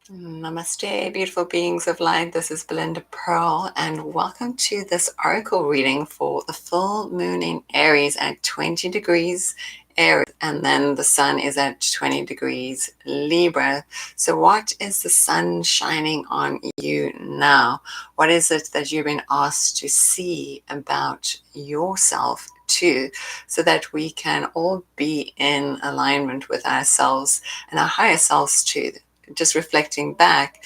Namaste, beautiful beings of light. This is Belinda Pearl, and welcome to this oracle reading for the full moon in Aries at 20 degrees Aries, and then the sun is at 20 degrees Libra. So, what is the sun shining on you now? What is it that you've been asked to see about yourself too, so that we can all be in alignment with ourselves and our higher selves too? Just reflecting back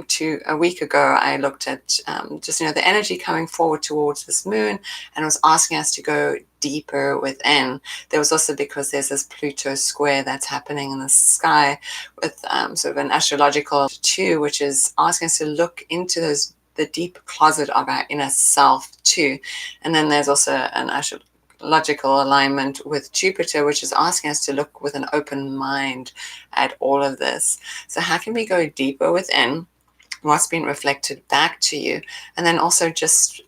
to a week ago, I looked at just the energy coming forward towards this moon, and was asking us to go deeper within. There was also, because there's this Pluto square that's happening in the sky with sort of an astrological too, which is asking us to look into the deep closet of our inner self too. And then there's also an logical alignment with Jupiter, which is asking us to look with an open mind at all of this. So how can we go deeper within what's been reflected back to you? And then also just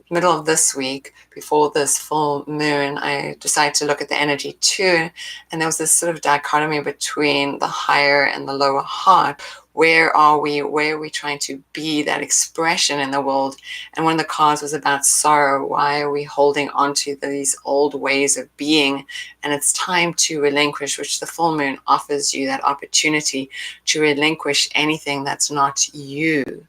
middle of this week, before this full moon, I decided to look at the energy too, and there was this sort of dichotomy between the higher and the lower heart. Where are we? Where are we trying to be that expression in the world? And one of the cards was about sorrow. Why are we holding on to these old ways of being? And it's time to relinquish, which the full moon offers you that opportunity to relinquish anything that's not you.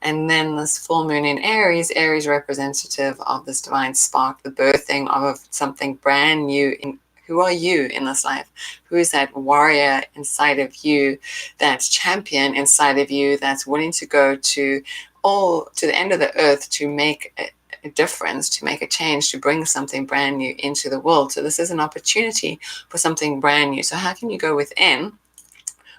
And then this full moon in Aries, Aries representative of this divine spark, the birthing of something brand new. Who are you in this life? Who is that warrior inside of you, that champion inside of you, that's willing to go to the end of the earth to make a difference, to make a change, to bring something brand new into the world? So this is an opportunity for something brand new. So how can you go within,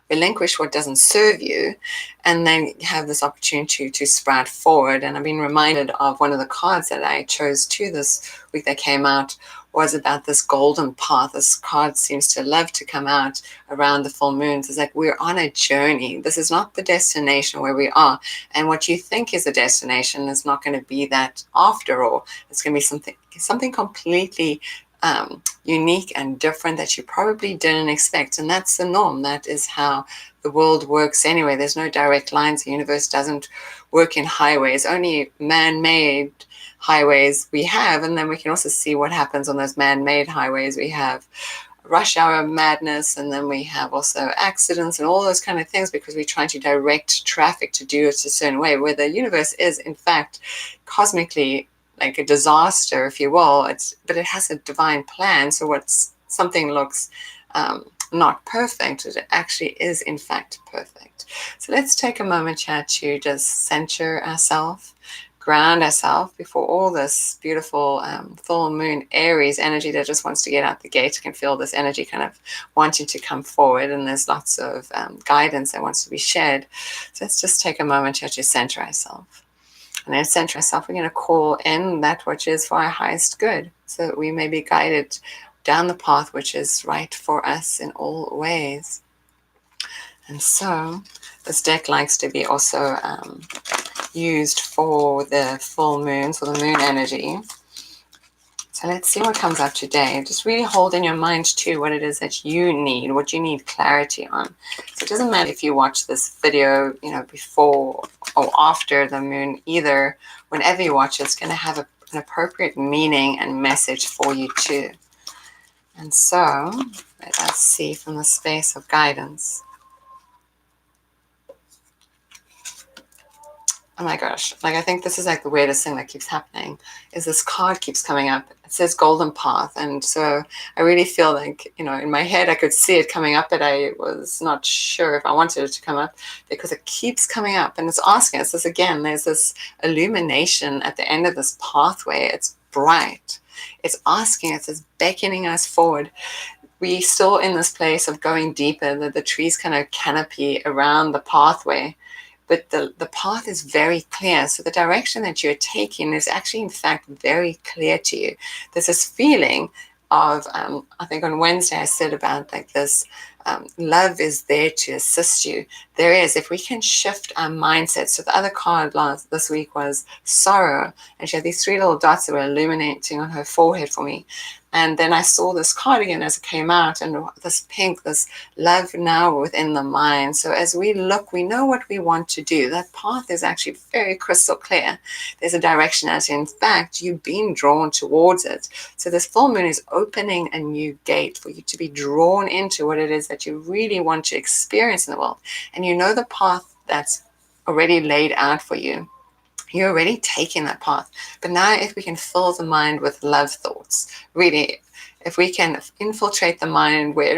relinquish what doesn't serve you, and then have this opportunity to sprout forward? And I've been reminded of one of the cards that I chose to this week that came out was about this golden path. This card seems to love to come out around the full moons. It's like we're on a journey. This is not the destination where we are. And what you think is a destination is not going to be that after all. It's going to be something completely unique and different that you probably didn't expect. And that's the norm. That is how the world works anyway. There's no direct lines. The universe doesn't work in highways, only man-made highways we have. And then we can also see what happens on those man-made highways. We have rush hour madness, and then we have also accidents and all those kind of things, because we're trying to direct traffic to do it a certain way, where the universe is in fact cosmically like a disaster, if you will. But it has a divine plan. So something looks not perfect, it actually is in fact perfect. So let's take a moment here to just center ourselves, ground ourselves before all this beautiful full moon Aries energy that just wants to get out the gate. I can feel this energy kind of wanting to come forward, and there's lots of guidance that wants to be shared. So let's just take a moment here to center ourselves. And then center ourselves, we're going to call in that which is for our highest good, so that we may be guided down the path which is right for us in all ways. And so this deck likes to be also used for the full moon, for the moon energy. So let's see what comes up today. Just really hold in your mind too what it is that you need, what you need clarity on. So it doesn't matter if you watch this video, before or after the moon either. Whenever you watch it, it's going to have an appropriate meaning and message for you too. And so let us see from the space of guidance. Oh my gosh, I think this is the weirdest thing that keeps happening, is this card keeps coming up. It says golden path. And so I really feel like, in my head, I could see it coming up, but I was not sure if I wanted it to come up, because it keeps coming up and it's asking us this again. There's this illumination at the end of this pathway. It's bright. It's asking us, it's beckoning us forward. We're still in this place of going deeper. The trees kind of canopy around the pathway, but the path is very clear. So the direction that you're taking is actually, in fact, very clear to you. There's this feeling of, I think on Wednesday I said about this, love is there to assist you. There is, if we can shift our mindset. So the other card this week was sorrow, and she had these 3 little dots that were illuminating on her forehead for me. And then I saw this cardigan as it came out, and this pink, this love now within the mind. So as we look, we know what we want to do. That path is actually very crystal clear. There's a direction, as in fact, you've been drawn towards it. So this full moon is opening a new gate for you to be drawn into what it is that you really want to experience in the world. And you know the path that's already laid out for you. You're already taking that path. But now if we can fill the mind with love thoughts, really, if we can infiltrate the mind where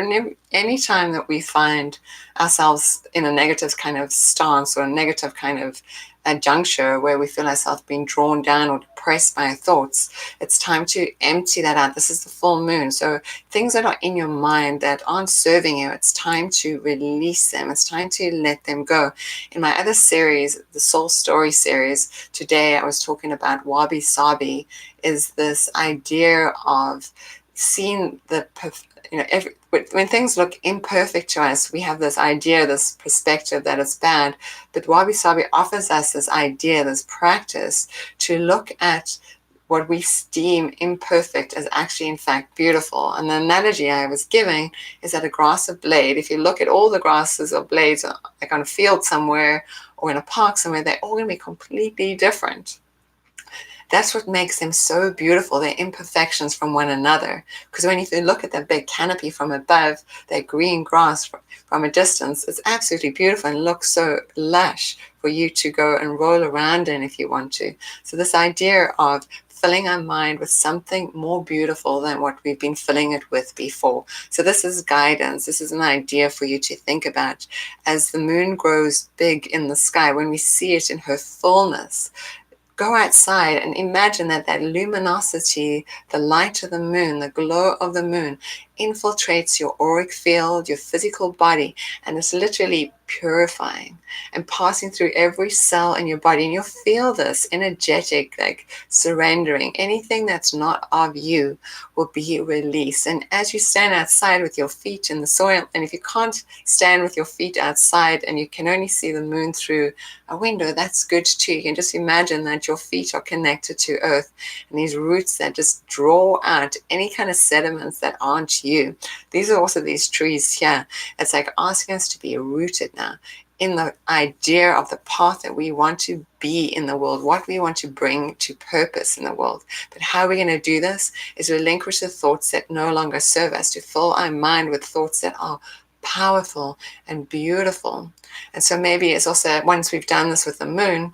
any time that we find ourselves in a negative kind of stance or a negative kind of a juncture where we feel ourselves being drawn down or depressed by our thoughts, it's time to empty that out. This is the full moon. So things that are in your mind that aren't serving you, it's time to release them. It's time to let them go. In my other series, the Soul Story series, today I was talking about wabi sabi, is this idea of seeing the, when things look imperfect to us, we have this idea, this perspective that it's bad. But wabi sabi offers us this idea, this practice to look at what we deem imperfect as actually in fact beautiful. And the analogy I was giving is that a grass or blade, if you look at all the grasses or blades like on a field somewhere or in a park somewhere, they're all going to be completely different. That's what makes them so beautiful. They're imperfections from one another. Because when you look at that big canopy from above, that green grass from a distance, it's absolutely beautiful and looks so lush for you to go and roll around in if you want to. So this idea of filling our mind with something more beautiful than what we've been filling it with before. So this is guidance. This is an idea for you to think about. As the moon grows big in the sky, when we see it in her fullness, go outside and imagine that luminosity, the light of the moon, the glow of the moon infiltrates your auric field, your physical body, and it's literally purifying and passing through every cell in your body. And you'll feel this energetic, like surrendering. Anything that's not of you will be released. And as you stand outside with your feet in the soil, and if you can't stand with your feet outside and you can only see the moon through a window, that's good too. You can just imagine that your feet are connected to earth and these roots that just draw out any kind of sediments that aren't you. These are also these trees here. It's like asking us to be rooted now in the idea of the path that we want to be in the world, what we want to bring to purpose in the world. But how we're going to do this is relinquish the thoughts that no longer serve us, to fill our mind with thoughts that are powerful and beautiful. And so maybe it's also, once we've done this with the moon,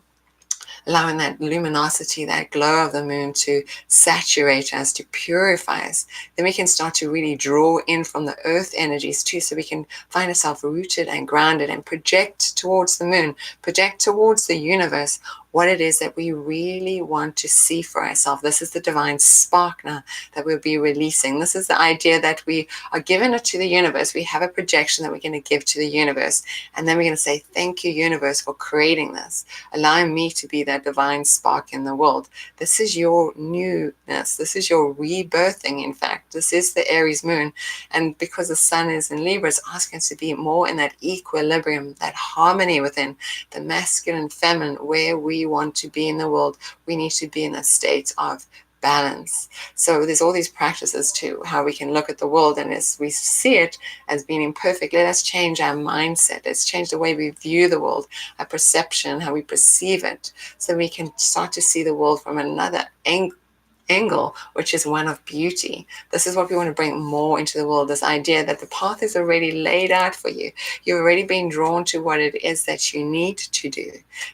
allowing that luminosity, that glow of the moon to saturate us, to purify us, then we can start to really draw in from the earth energies too, so we can find ourselves rooted and grounded and project towards the moon, project towards the universe what it is that we really want to see for ourselves. This is the divine spark now that we'll be releasing. This is the idea that we are giving it to the universe. We have a projection that we're going to give to the universe. And then we're going to say, thank you, universe, for creating this, allowing me to be that divine spark in the world. This is your newness. This is your rebirthing, in fact. This is the Aries moon. And because the sun is in Libra, it's asking us to be more in that equilibrium, that harmony within the masculine, feminine, where we want to be in the world. We need to be in a state of balance. So there's all these practices to how we can look at the world, and as we see it as being imperfect, let us change our mindset. Let's change the way we view the world, our perception, how we perceive it, so we can start to see the world from another angle, which is one of beauty. This is what we want to bring more into the world, this idea that the path is already laid out for you. You've already been drawn to what it is that you need to do.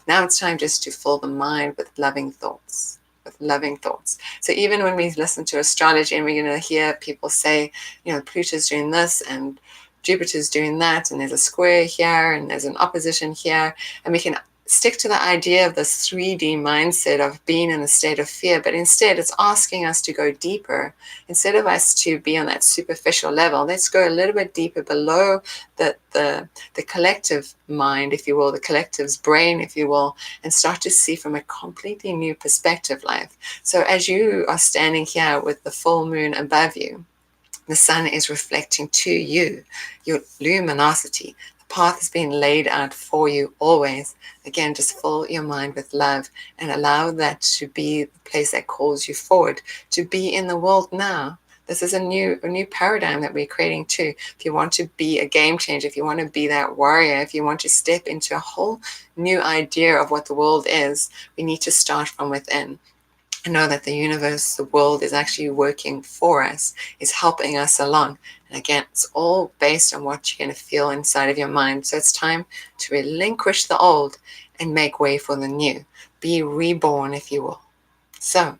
Now it's time just to fill the mind with loving thoughts. So even when we listen to astrology and we're going to hear people say, Pluto's doing this and Jupiter's doing that, and there's a square here and there's an opposition here, and we can stick to the idea of this 3D mindset of being in a state of fear, but instead it's asking us to go deeper. Instead of us to be on that superficial level, let's go a little bit deeper below the collective mind, if you will, the collective's brain, if you will, and start to see from a completely new perspective life. So as you are standing here with the full moon above you, the sun is reflecting to you, your luminosity. The path has been laid out for you always. Again, just fill your mind with love and allow that to be the place that calls you forward, to be in the world now. This is a new paradigm that we're creating too. If you want to be a game changer, if you want to be that warrior, if you want to step into a whole new idea of what the world is, we need to start from within. And know that the universe, the world is actually working for us, is helping us along. And again, it's all based on what you're going to feel inside of your mind. So it's time to relinquish the old and make way for the new. Be reborn, if you will. So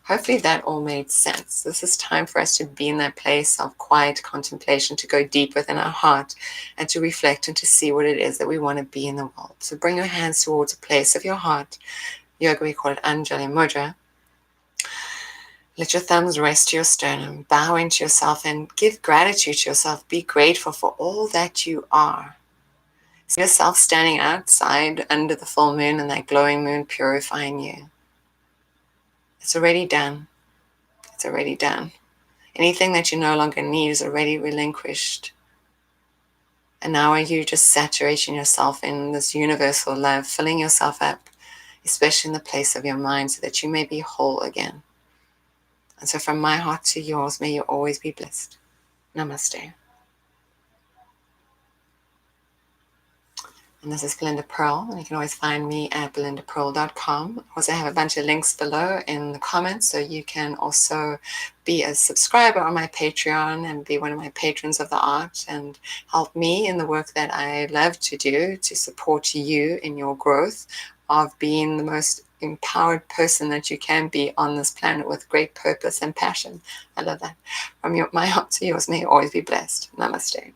hopefully that all made sense. This is time for us to be in that place of quiet contemplation, to go deep within our heart and to reflect and to see what it is that we want to be in the world. So bring your hands towards a place of your heart. Yoga, we call it Anjali Mudra. Let your thumbs rest to your sternum, bow into yourself and give gratitude to yourself. Be grateful for all that you are. See yourself standing outside under the full moon and that glowing moon purifying you. It's already done. It's already done. Anything that you no longer need is already relinquished. And now are you just saturating yourself in this universal love, filling yourself up, especially in the place of your mind, so that you may be whole again. And so from my heart to yours, may you always be blessed. Namaste. And this is Belinda Pearl, and you can always find me at belindapearl.com. I also have a bunch of links below in the comments, so you can also be a subscriber on my Patreon and be one of my patrons of the art and help me in the work that I love to do to support you in your growth of being the most empowered person that you can be on this planet with great purpose and passion. I love that. From my heart to yours, may you always be blessed. Namaste.